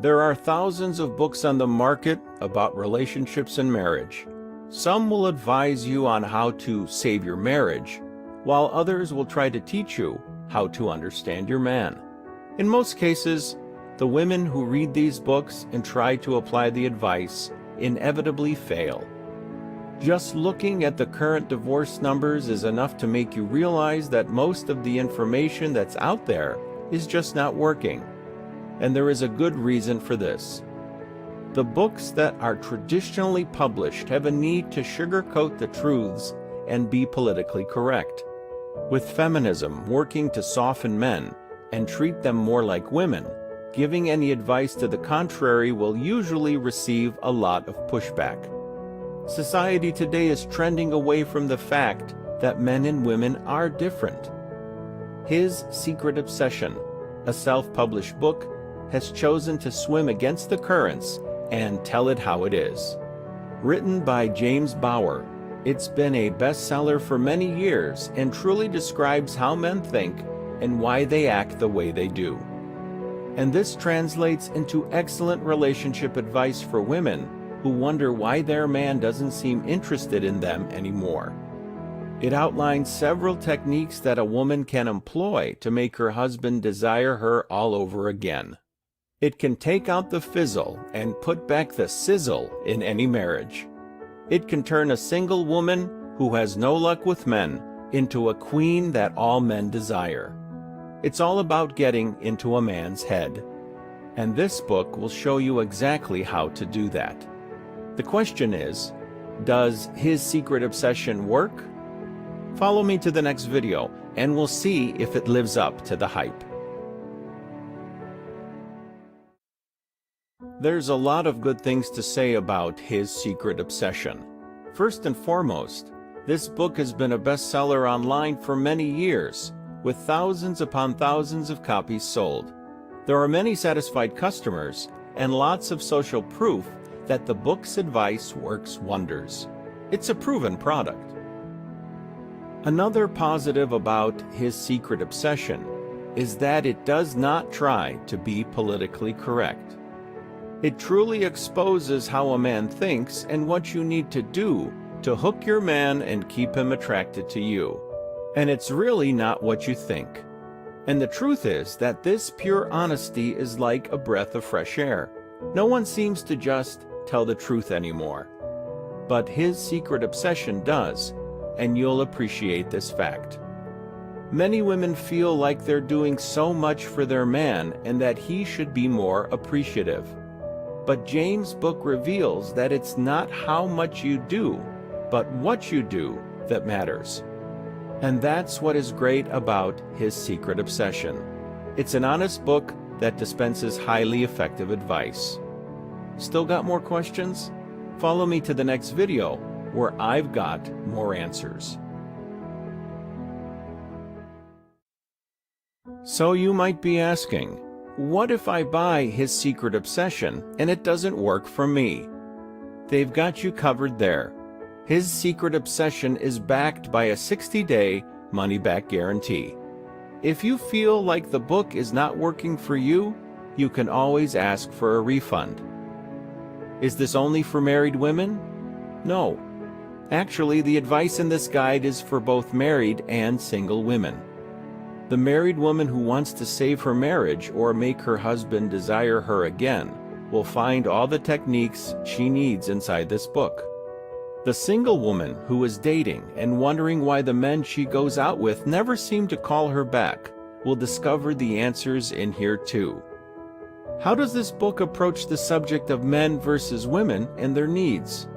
There are thousands of books on the market about relationships and marriage. Some will advise you on how to save your marriage, while others will try to teach you how to understand your man. In most cases, the women who read these books and try to apply the advice inevitably fail. Just looking at the current divorce numbers is enough to make you realize that most of the information that's out there is just not working. And there is a good reason for this. The books that are traditionally published have a need to sugarcoat the truths and be politically correct. With feminism working to soften men and treat them more like women, giving any advice to the contrary will usually receive a lot of pushback. Society today is trending away from the fact that men and women are different. His Secret Obsession, a self-published book, has chosen to swim against the currents and tell it how it is. Written by James Bauer, it's been a bestseller for many years and truly describes how men think and why they act the way they do. And this translates into excellent relationship advice for women who wonder why their man doesn't seem interested in them anymore. It outlines several techniques that a woman can employ to make her husband desire her all over again. It can take out the fizzle and put back the sizzle in any marriage. It can turn a single woman who has no luck with men into a queen that all men desire. It's all about getting into a man's head. And this book will show you exactly how to do that. The question is, does His Secret Obsession work? Follow me to the next video and we'll see if it lives up to the hype. There's a lot of good things to say about His Secret Obsession. First and foremost, this book has been a bestseller online for many years, with thousands upon thousands of copies sold. There are many satisfied customers and lots of social proof that the book's advice works wonders. It's a proven product. Another positive about His Secret Obsession is that it does not try to be politically correct. It truly exposes how a man thinks and what you need to do to hook your man and keep him attracted to you. And it's really not what you think. And the truth is that this pure honesty is like a breath of fresh air. No one seems to just tell the truth anymore. But His Secret Obsession does, and you'll appreciate this fact. Many women feel like they're doing so much for their man and that he should be more appreciative. But James' book reveals that it's not how much you do, but what you do that matters. And that's what is great about His Secret Obsession. It's an honest book that dispenses highly effective advice. Still got more questions? Follow me to the next video where I've got more answers. So you might be asking, what if I buy His Secret Obsession and it doesn't work for me? They've got you covered there. His Secret Obsession is backed by a 60-day money-back guarantee. If you feel like the book is not working for you, you can always ask for a refund. Is this only for married women? No. Actually, the advice in this guide is for both married and single women. The married woman who wants to save her marriage or make her husband desire her again will find all the techniques she needs inside this book. The single woman who is dating and wondering why the men she goes out with never seem to call her back will discover the answers in here too. How does this book approach the subject of men versus women and their needs?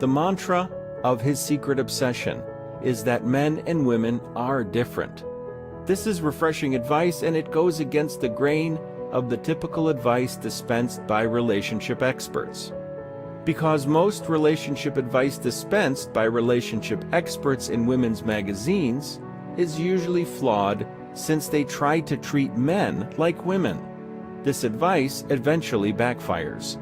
The mantra of His Secret Obsession is that men and women are different. This is refreshing advice, and it goes against the grain of the typical advice dispensed by relationship experts. Because most relationship advice dispensed by relationship experts in women's magazines is usually flawed, since they try to treat men like women. This advice eventually backfires.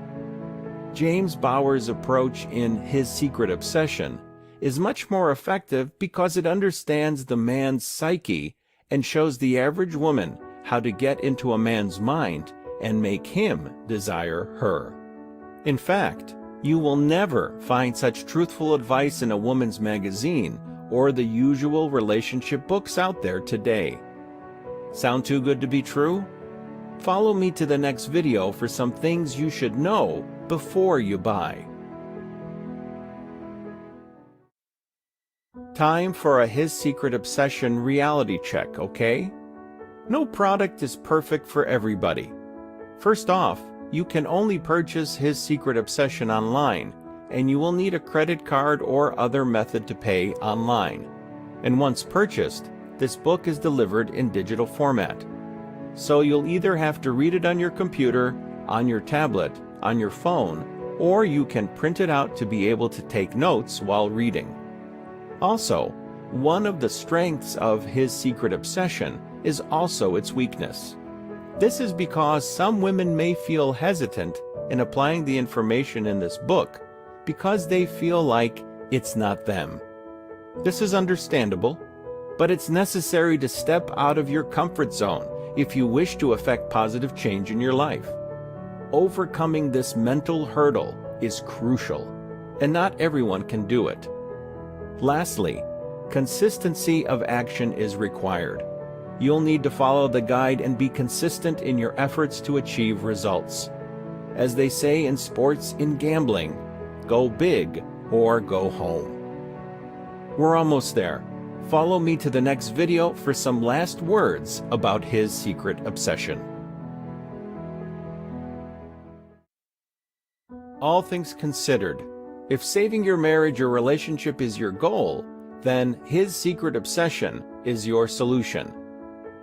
James Bauer's approach in His Secret Obsession is much more effective because it understands the man's psyche and shows the average woman how to get into a man's mind and make him desire her. In fact, you will never find such truthful advice in a woman's magazine or the usual relationship books out there today. Sound too good to be true? Follow me to the next video for some things you should know before you buy. Time for a His Secret Obsession reality check, okay? No product is perfect for everybody. First off, you can only purchase His Secret Obsession online, and you will need a credit card or other method to pay online. And once purchased, this book is delivered in digital format. So you'll either have to read it on your computer, on your tablet, on your phone, or you can print it out to be able to take notes while reading. Also, one of the strengths of His Secret Obsession is also its weakness. This is because some women may feel hesitant in applying the information in this book because they feel like it's not them. This is understandable, but it's necessary to step out of your comfort zone if you wish to affect positive change in your life. Overcoming this mental hurdle is crucial, and not everyone can do it. Lastly, consistency of action is required. You'll need to follow the guide and be consistent in your efforts to achieve results. As they say in sports and gambling, go big or go home. We're almost there. Follow me to the next video for some last words about His Secret Obsession. All things considered, if saving your marriage or relationship is your goal, then His Secret Obsession is your solution.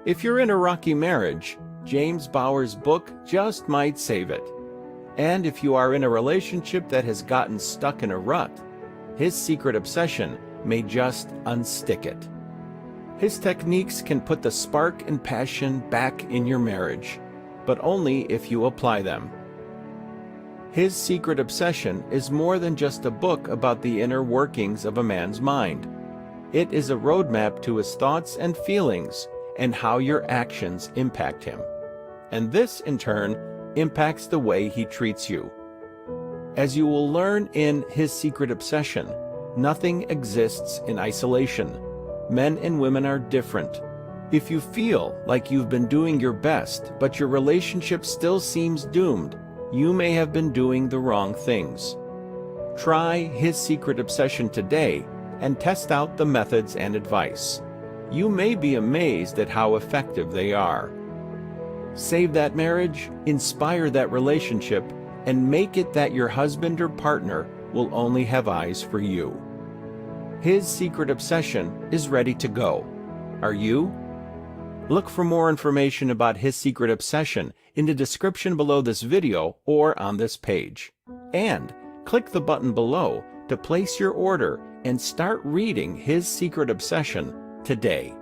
If you're in a rocky marriage, James Bauer's book just might save it. And if you are in a relationship that has gotten stuck in a rut, His Secret Obsession may just unstick it. His techniques can put the spark and passion back in your marriage, but only if you apply them. His Secret Obsession is more than just a book about the inner workings of a man's mind. It is a roadmap to his thoughts and feelings and how your actions impact him. And this, in turn, impacts the way he treats you. As you will learn in His Secret Obsession, nothing exists in isolation. Men and women are different. If you feel like you've been doing your best, but your relationship still seems doomed, you may have been doing the wrong things. Try His Secret Obsession today and test out the methods and advice. You may be amazed at how effective they are. Save that marriage, inspire that relationship, and make it that your husband or partner will only have eyes for you. His Secret Obsession is ready to go. Are you? Look for more information about His Secret Obsession in the description below this video or on this page. And click the button below to place your order and start reading His Secret Obsession today.